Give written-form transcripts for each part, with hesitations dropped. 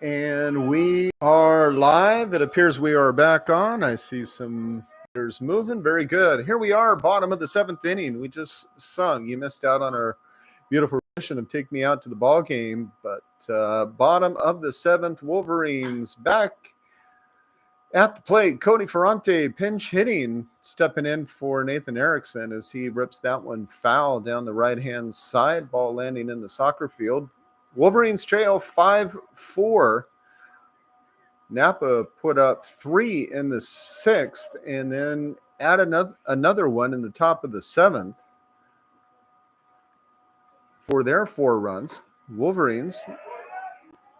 And we are live. It appears we are back on. I see some letters moving. Very good. Here we are, bottom of the seventh inning. We just sung. You missed out on our beautiful rendition of Take Me Out to the Ball Game. But bottom of the seventh, Wolverines back at the plate. Cody Ferrante pinch hitting, stepping in for Nathan Erickson as he rips that one foul down the right-hand side. Ball landing in the soccer field. Wolverines trail 5-4. Napa put up 3 in the sixth and then add another one in the top of the seventh for their 4 runs. Wolverines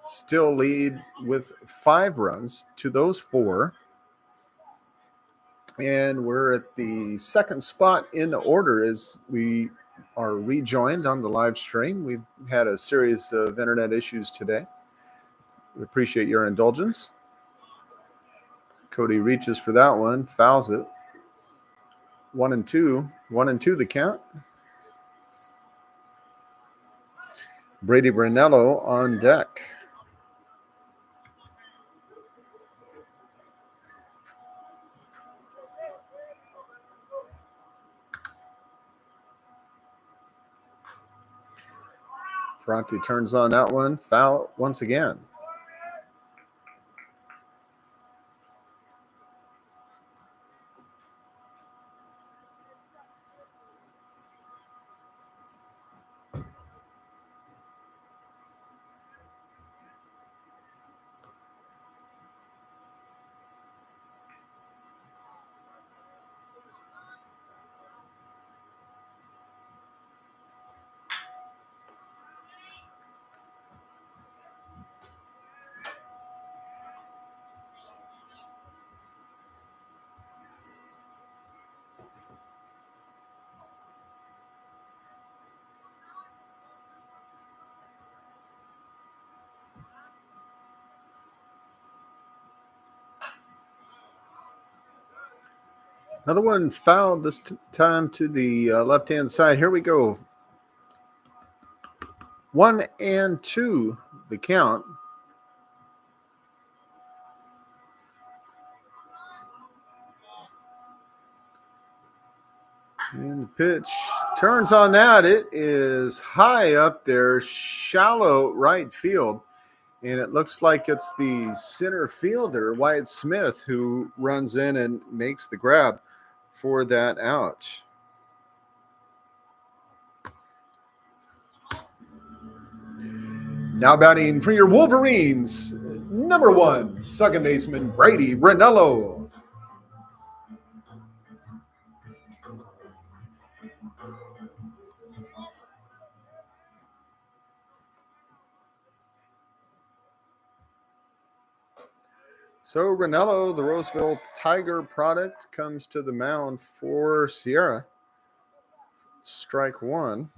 still lead with 5 runs to those 4. And we're at the second spot in the order as we are rejoined on the live stream. We've had a series of internet issues today. We appreciate your indulgence. Cody reaches for that one, fouls it. 1-2. 1-2 the count. Brady Brunello on deck. Ferrante turns on that one, foul once again. Another one fouled this time to the left-hand side. Here we go. 1-2 the count. And the pitch turns on that. It is high up there, shallow right field. And it looks like it's the center fielder, Wyatt Smith, who runs in and makes the grab for that out. Now batting for your Wolverines, number 1, second baseman Brady Brunello. So Ranello, the Roseville Tiger product, comes to the mound for Sierra. Strike 1.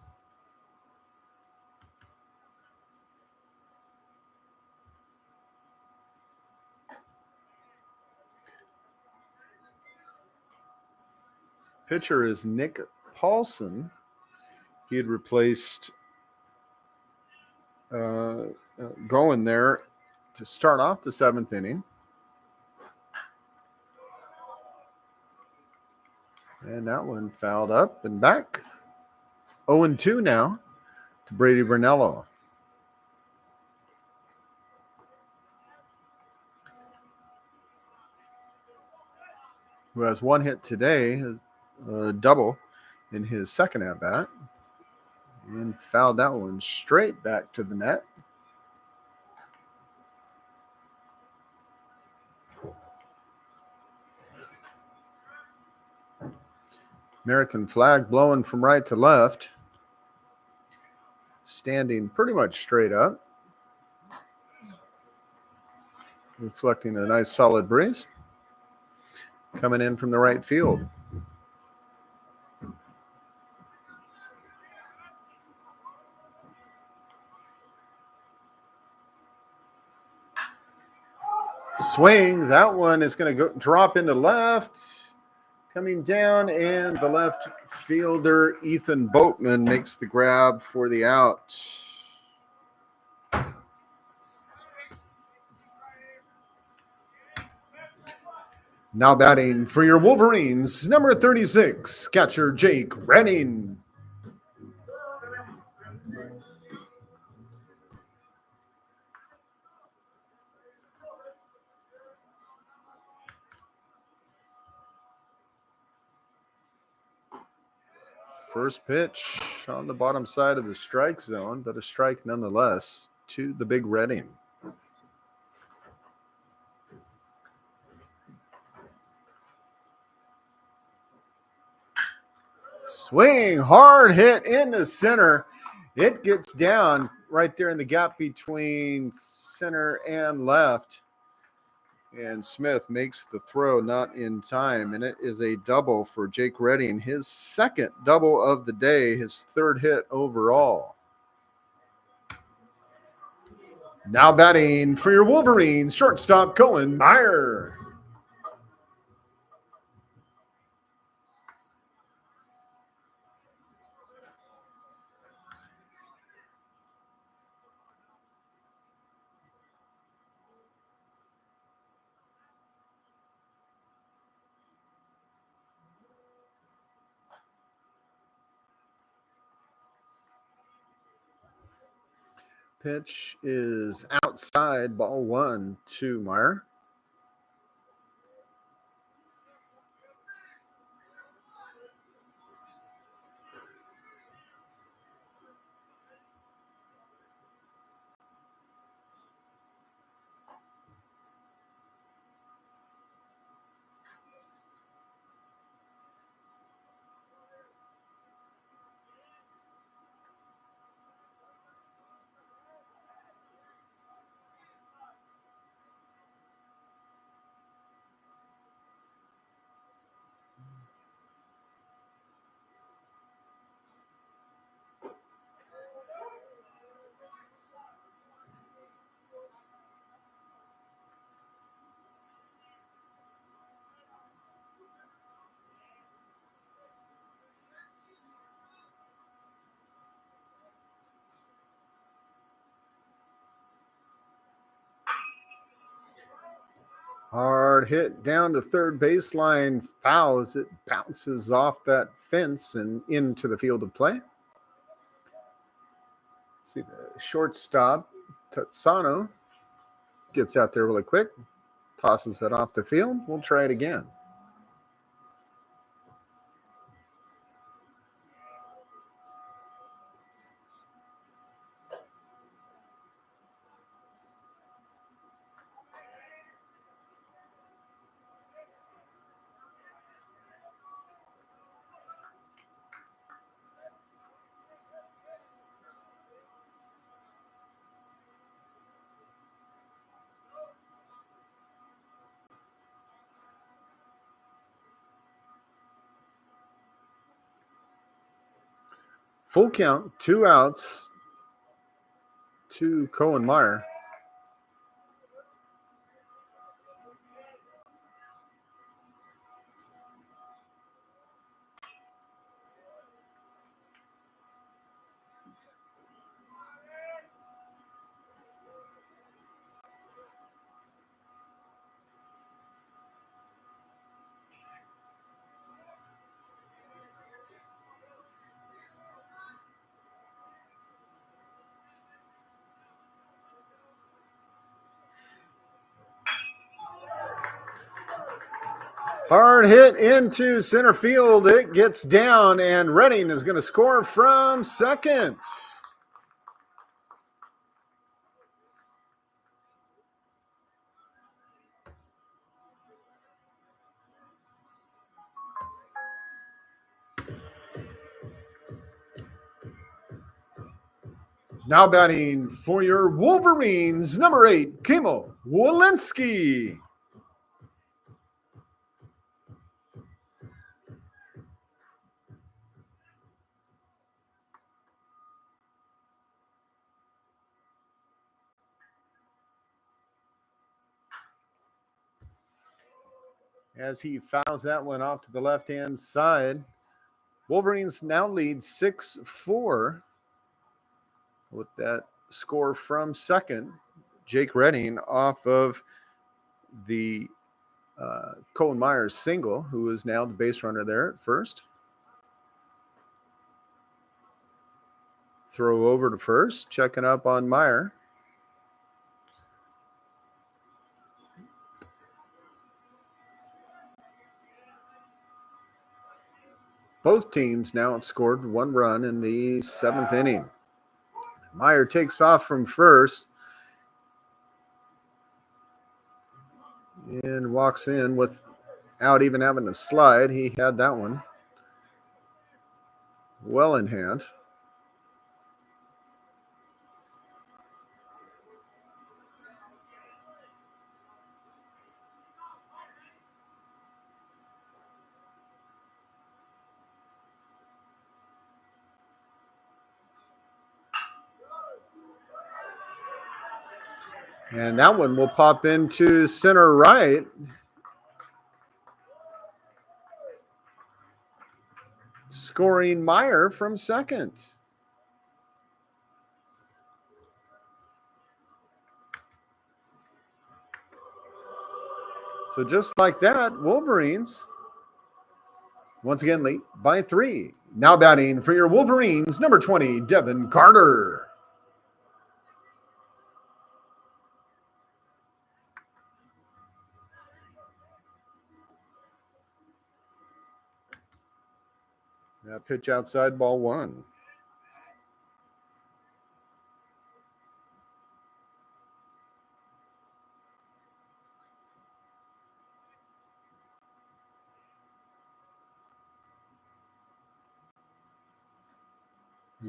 Pitcher is Nick Paulson. He had replaced going there to start off the 7th inning. And that one fouled up and back. 0-2 now to Brady Brunello. Who has 1 hit today, a double in his second at-bat. And fouled that one straight back to the net. American flag blowing from right to left. Standing pretty much straight up. Reflecting a nice solid breeze. Coming in from the right field. Swing. That one is going to drop into left. Coming down, and the left fielder, Ethan Boatman, makes the grab for the out. Now batting for your Wolverines, number 36, catcher Jake Redding. First pitch on the bottom side of the strike zone, but a strike nonetheless to the big Redding. Swing, hard hit into center. It gets down right there in the gap between center and left. And Smith makes the throw not in time, and it is a double for Jake Redding, his second double of the day, his third hit overall. Now batting for your Wolverines, shortstop Cohen Meyer. Pitch is outside, ball 1 to Meyer. Hard hit down to third baseline, foul as it bounces off that fence and into the field of play. See the shortstop, Tatsano, gets out there really quick, tosses it off the field. We'll try it again. Full count, 2 outs to Cohen Meyer. Hard hit into center field. It gets down, and Redding is going to score from second. Now batting for your Wolverines, number 8, Kimo Walensky. As he fouls that one off to the left-hand side, Wolverines now lead 6-4 with that score from second. Jake Redding off of the Colin Myers single, who is now the base runner there at first. Throw over to first, checking up on Meyer. Both teams now have scored 1 run in the 7th inning. Meyer takes off from first and walks in without even having to slide. He had that one well in hand. And that one will pop into center right. Scoring Meyer from second. So just like that, Wolverines once again lead by 3. Now batting for your Wolverines, number 20, Devin Carter. That pitch outside, ball 1.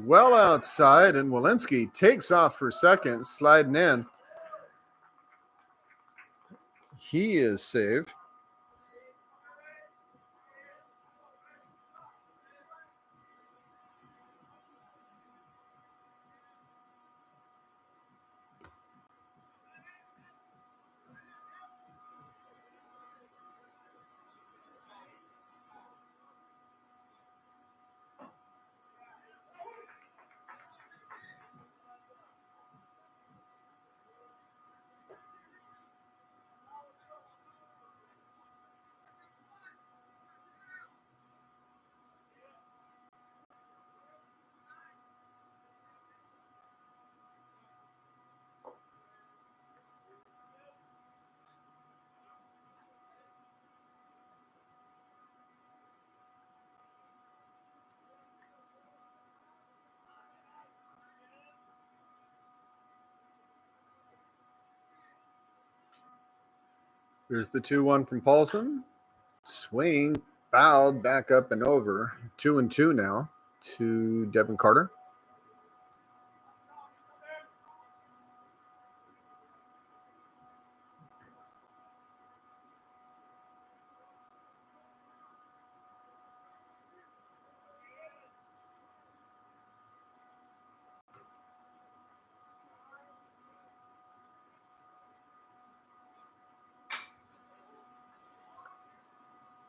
Well outside, and Walensky takes off for second, sliding in. He is safe. Here's the 2-1 from Paulson. Swing, fouled, back up and over. 2-2 now to Devin Carter.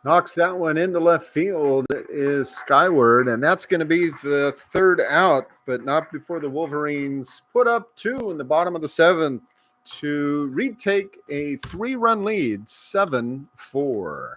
Knocks that one into left field. It is skyward, and that's going to be the 3rd out, but not before the Wolverines put up 2 in the bottom of the 7th to retake a 3-run lead, 7-4.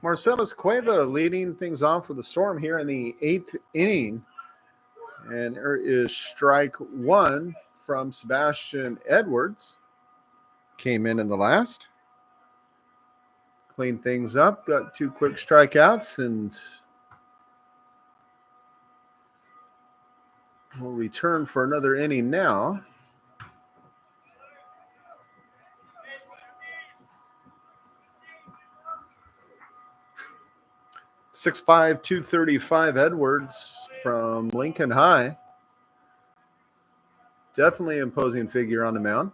Marcellus Cueva leading things off for the Storm here in the 8th inning. And there is strike one from Sebastian Edwards. Came in the last. Cleaned things up. Got 2 quick strikeouts. And we'll return for another inning now. .6'5", 235 Edwards from Lincoln High. Definitely imposing figure on the mound.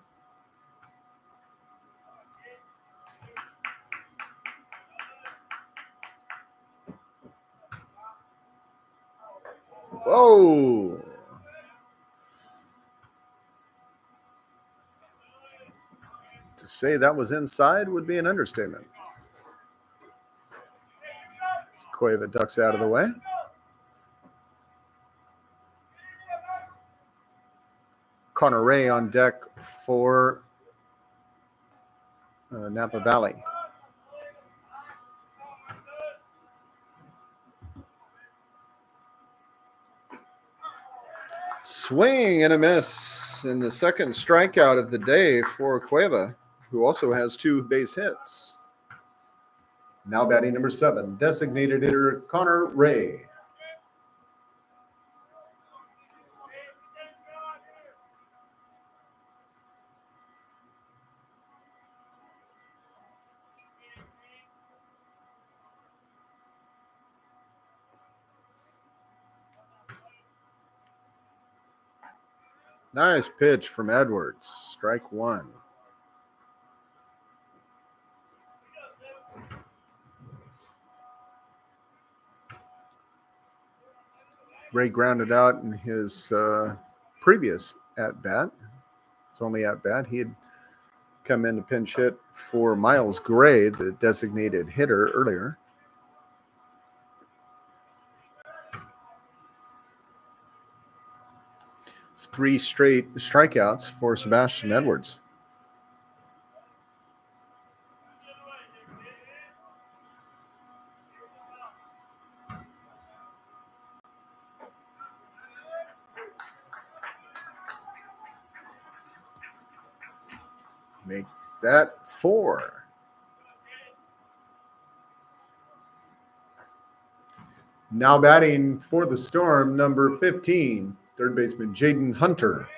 Whoa. To say that was inside would be an understatement. Cueva ducks out of the way. Connor Ray on deck for Napa Valley. Swing and a miss, and the second strikeout of the day for Cueva, who also has 2 base hits. Now batting number 7, designated hitter Connor Ray. Nice pitch from Edwards. Strike one. Ray grounded out in his previous at-bat. It's only at-bat. He had come in to pinch hit for Miles Gray, the designated hitter, earlier. It's 3 straight strikeouts for Sebastian Edwards. Make that 4. Now batting for the Storm, number 15, third baseman Jaden Hunter.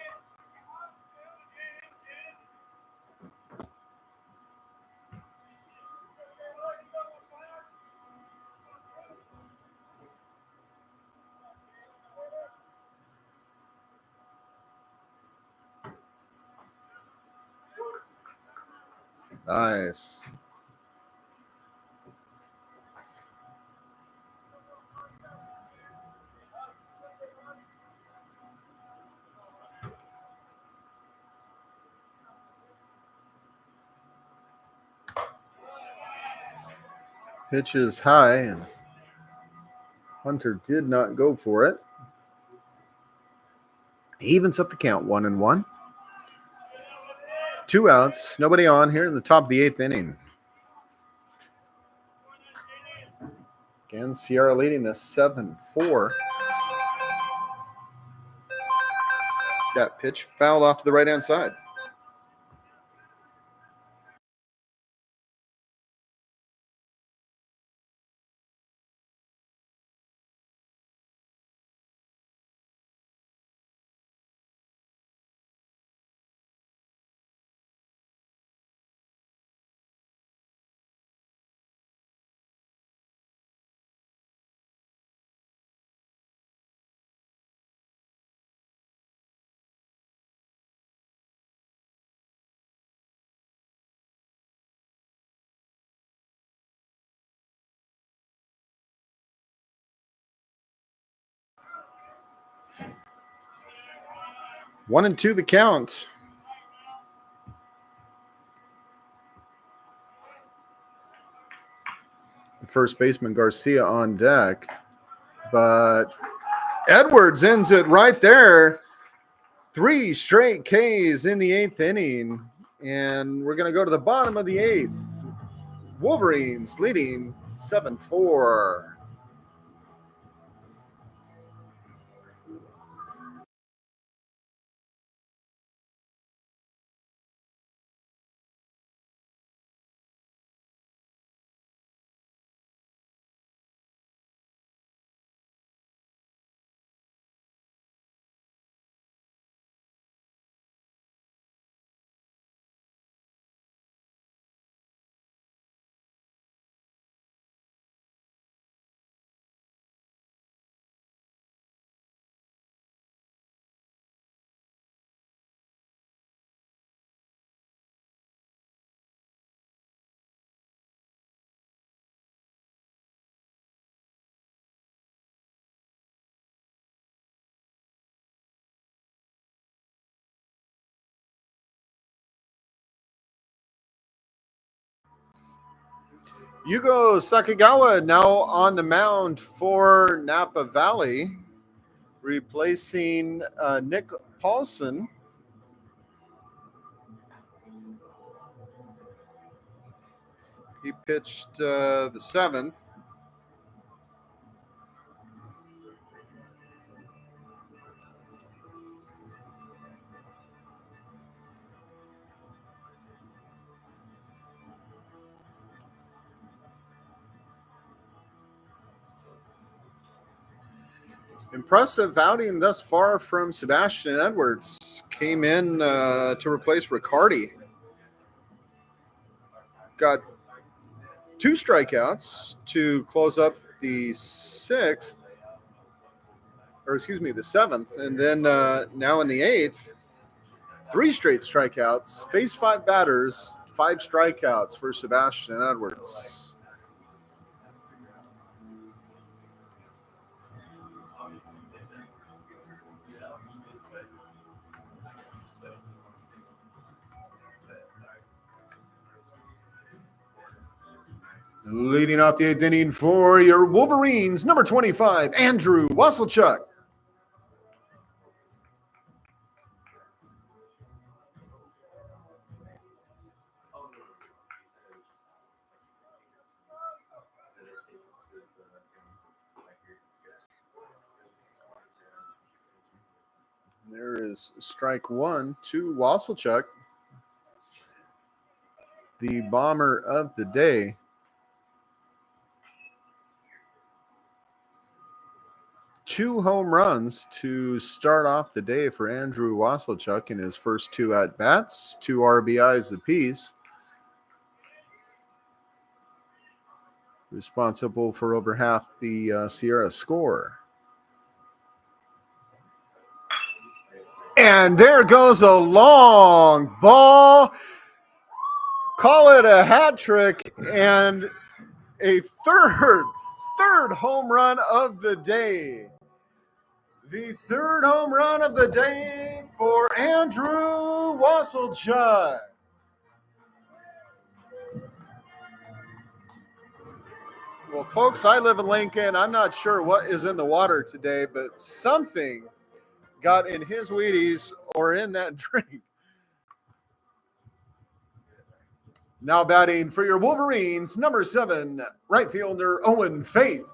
Nice. Pitch is high, and Hunter did not go for it. He evens up the count, 1-1. 2 outs, nobody on here in the top of the 8th inning. Again, Sierra leading this 7-4. That pitch fouled off to the right-hand side. One and two the count. The first baseman Garcia on deck, but Edwards ends it right there. 3 straight Ks in the 8th inning, and we're going to go to the bottom of the 8th. Wolverines leading 7-4. Yugo Sakagawa now on the mound for Napa Valley, replacing Nick Paulson. He pitched the 7th. Impressive outing thus far from Sebastian Edwards. Came in to replace Riccardi. Got 2 strikeouts to close up the 6th, or excuse me, the 7th. And then now in the 8th, 3 straight strikeouts. Faced 5 batters, 5 strikeouts for Sebastian Edwards. Leading off the 8th inning for your Wolverines, number 25, Andrew Wasselchuk. There is strike 1 to Wasselchuk, the bomber of the day. Two home runs to start off the day for Andrew Wasselchuk in his first 2 at-bats, 2 RBIs apiece. Responsible for over half the Sierra score. And there goes a long ball. Call it a hat trick and a third home run of the day. The 3rd home run of the day for Andrew Wasselchuk. Well, folks, I live in Lincoln. I'm not sure what is in the water today, but something got in his Wheaties or in that drink. Now batting for your Wolverines, number 7, right fielder Owen Faith.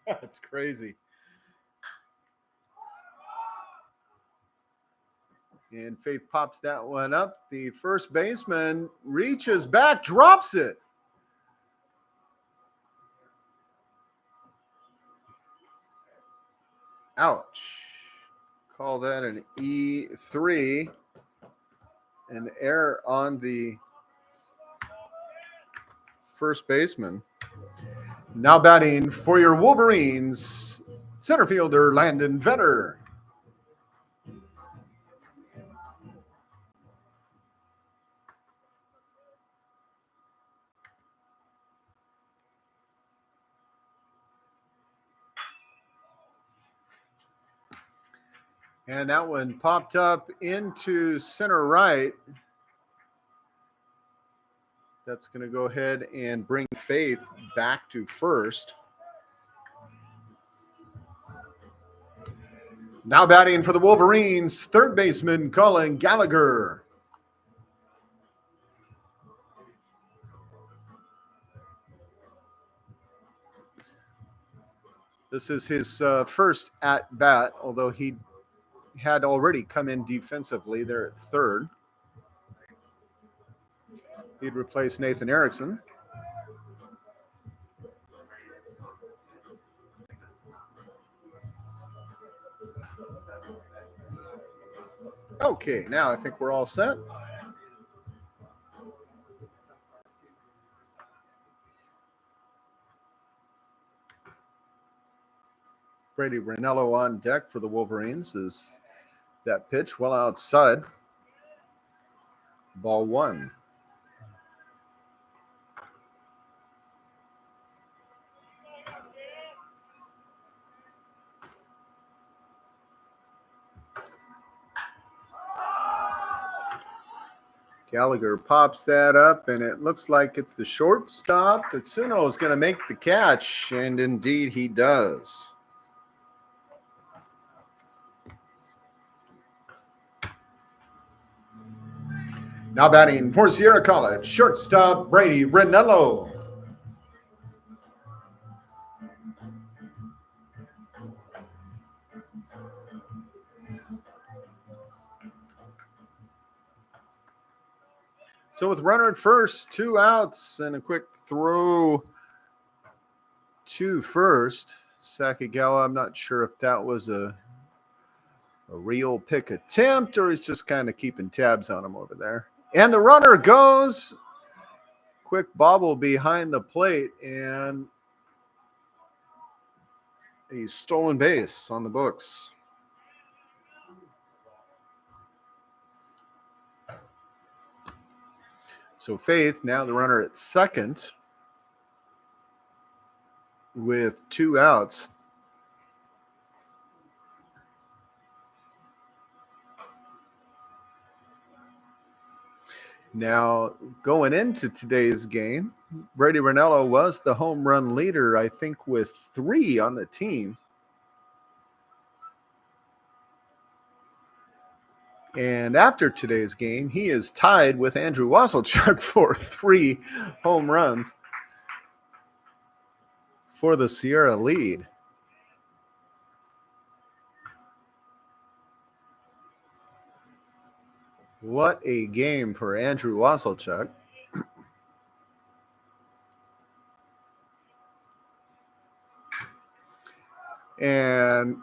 That's crazy. And Faith pops that one up. The first baseman reaches back, drops it. Ouch. Call that an E3. An error on the first baseman. Now batting for your Wolverines, center fielder Landon Vetter. And that one popped up into center right. That's going to go ahead and bring Faith back to first. Now batting for the Wolverines, third baseman Colin Gallagher. This is his first at bat, although he had already come in defensively there at third. He'd replace Nathan Erickson. Okay, now I think we're all set. Brady Ranello on deck for the Wolverines is that pitch well outside. Ball one. Gallagher pops that up, and it looks like it's the shortstop. Tatsuno is going to make the catch, and indeed he does. Now batting for Sierra College, shortstop Brady Ranello. So with runner at first, 2 outs, and a quick throw to first. Sakagawa, I'm not sure if that was a real pick attempt or he's just kind of keeping tabs on him over there. And the runner goes. Quick bobble behind the plate, and a stolen base on the books. So Faith, now the runner at second with 2 outs. Now, going into today's game, Brady Ranello was the home run leader, I think, with 3 on the team. And after today's game, he is tied with Andrew Wasselchuk for 3 home runs for the Sierra lead. What a game for Andrew Wasselchuk. And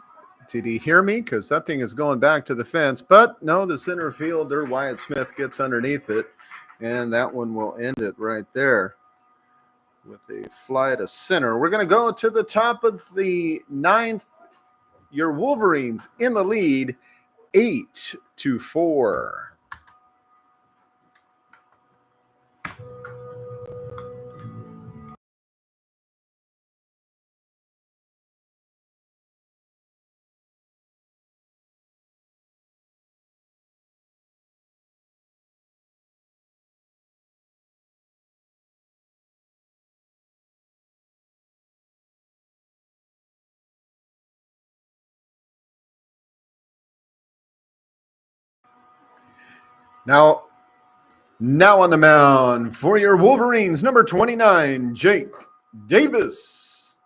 did he hear me? Because that thing is going back to the fence. But no, the center fielder, Wyatt Smith, gets underneath it. And that one will end it right there with a fly to center. We're going to go to the top of the 9th. Your Wolverines in the lead, 8-4. Now on the mound for your Wolverines, number 29, Jake Davis.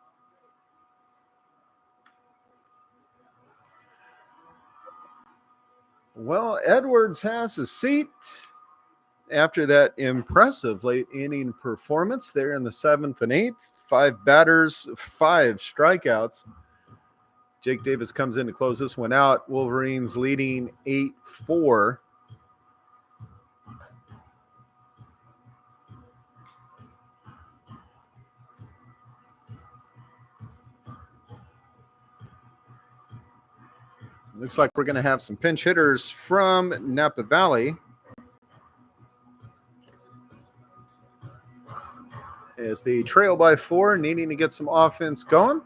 Well, Edwards has a seat after that impressive late inning performance there in the 7th and 8th. 5 batters, 5 strikeouts. Jake Davis comes in to close this one out. Wolverines leading 8-4. Looks like we're going to have some pinch hitters from Napa Valley as they trail by 4, needing to get some offense going.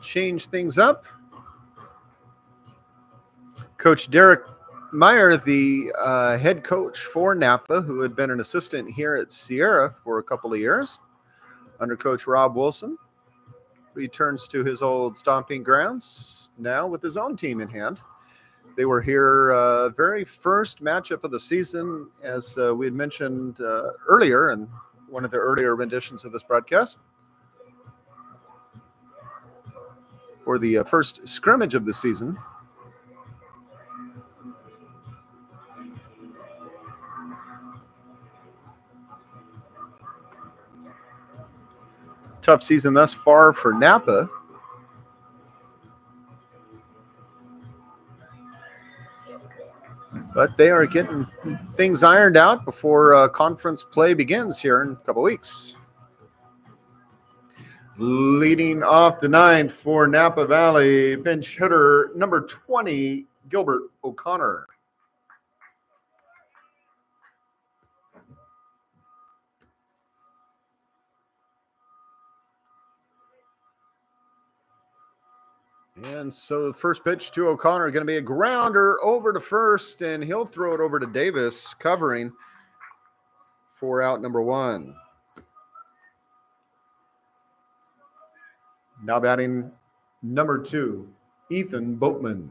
Change things up. Coach Derek Meyer, the head coach for Napa, who had been an assistant here at Sierra for a couple of years under Coach Rob Wilson. returns to his old stomping grounds, now with his own team in hand. They were here very first matchup of the season, as we had mentioned earlier in one of the earlier renditions of this broadcast. For the first scrimmage of the season. Tough season thus far for Napa. But they are getting things ironed out before conference play begins here in a couple weeks. Leading off the ninth for Napa Valley, pinch hitter number 20, Gilbert O'Connor. And so the first pitch to O'Connor going to be a grounder over to first, and he'll throw it over to Davis, covering for out number one. Now batting number 2, Ethan Boatman.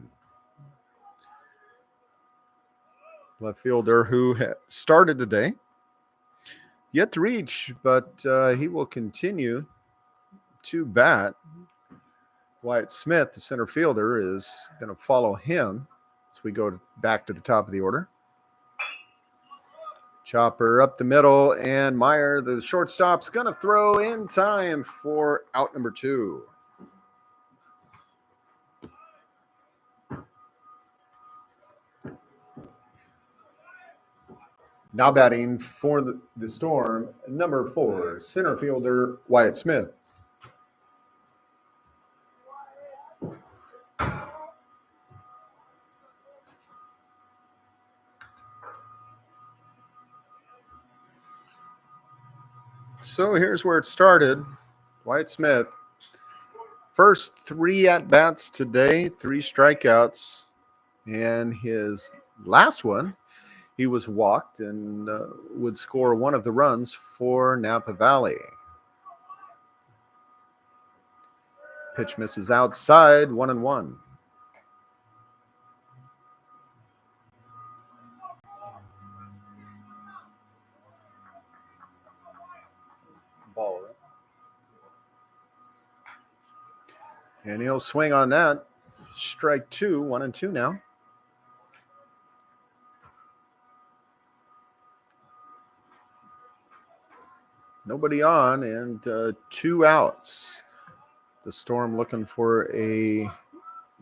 Left fielder who started today. Yet to reach, but he will continue to bat. Wyatt Smith, the center fielder, is going to follow him as we go back to the top of the order. Chopper up the middle, and Meyer, the shortstop's going to throw in time for out number 2. Now batting for the Storm, number 4, center fielder Wyatt Smith. So here's where it started. Wyatt Smith, first 3 at-bats today, 3 strikeouts, and his last one, he was walked and would score one of the runs for Napa Valley. Pitch misses outside, 1-1. Ball. And he'll swing on that. Strike 2, 1-2 now. Nobody on, and 2 outs. The Storm looking for a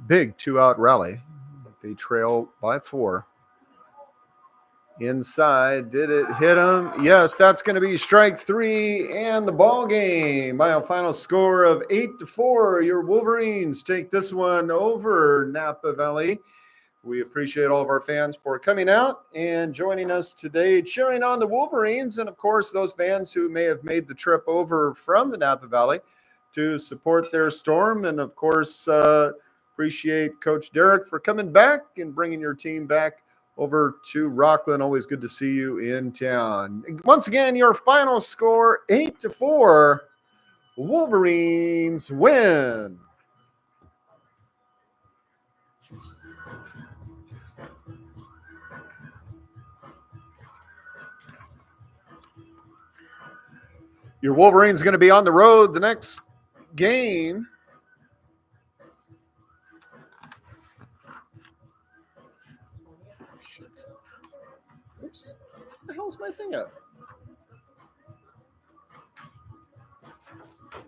big 2-out rally. They trail by 4. Inside, did it hit him? Yes, that's going to be strike 3 and the ball game by a final score of 8-4. Your Wolverines take this one over Napa Valley. We appreciate all of our fans for coming out and joining us today, cheering on the Wolverines, and of course those fans who may have made the trip over from the Napa Valley to support their Storm, and of course appreciate Coach Derek for coming back and bringing your team back over to Rockland. Always good to see you in town. Once again, your final score, 8-4. Wolverines win. Your Wolverines going to be on the road the next game. Oops. Where the hell's my thing at?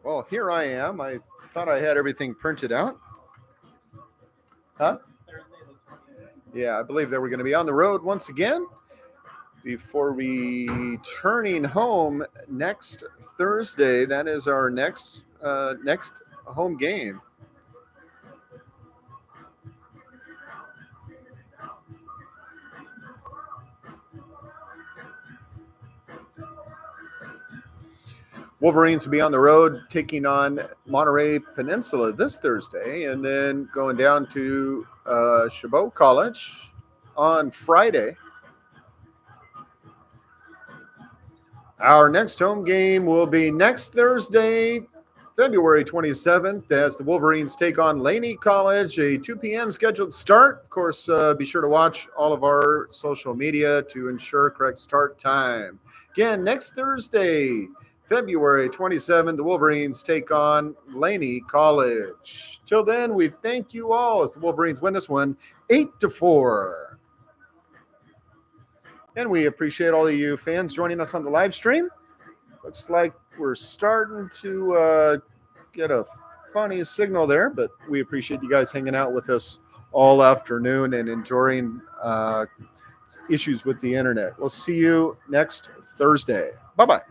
Well, here I am. I thought I had everything printed out. Huh? Yeah, I believe that we're going to be on the road once again before returning home next Thursday. That is our next home game. Wolverines will be on the road taking on Monterey Peninsula this Thursday, and then going down to Chabot College on Friday. Our next home game will be next Thursday February 27th as the Wolverines take on Laney College, a 2 p.m. scheduled start. Of course, be sure to watch all of our social media to ensure correct start time. Again, next Thursday, February 27th, the Wolverines take on Laney College. Till then, we thank you all as the Wolverines win this one 8-4. And we appreciate all of you fans joining us on the live stream. Looks like we're starting to get a funny signal there, but we appreciate you guys hanging out with us all afternoon and enduring issues with the internet. We'll see you next Thursday. Bye-bye.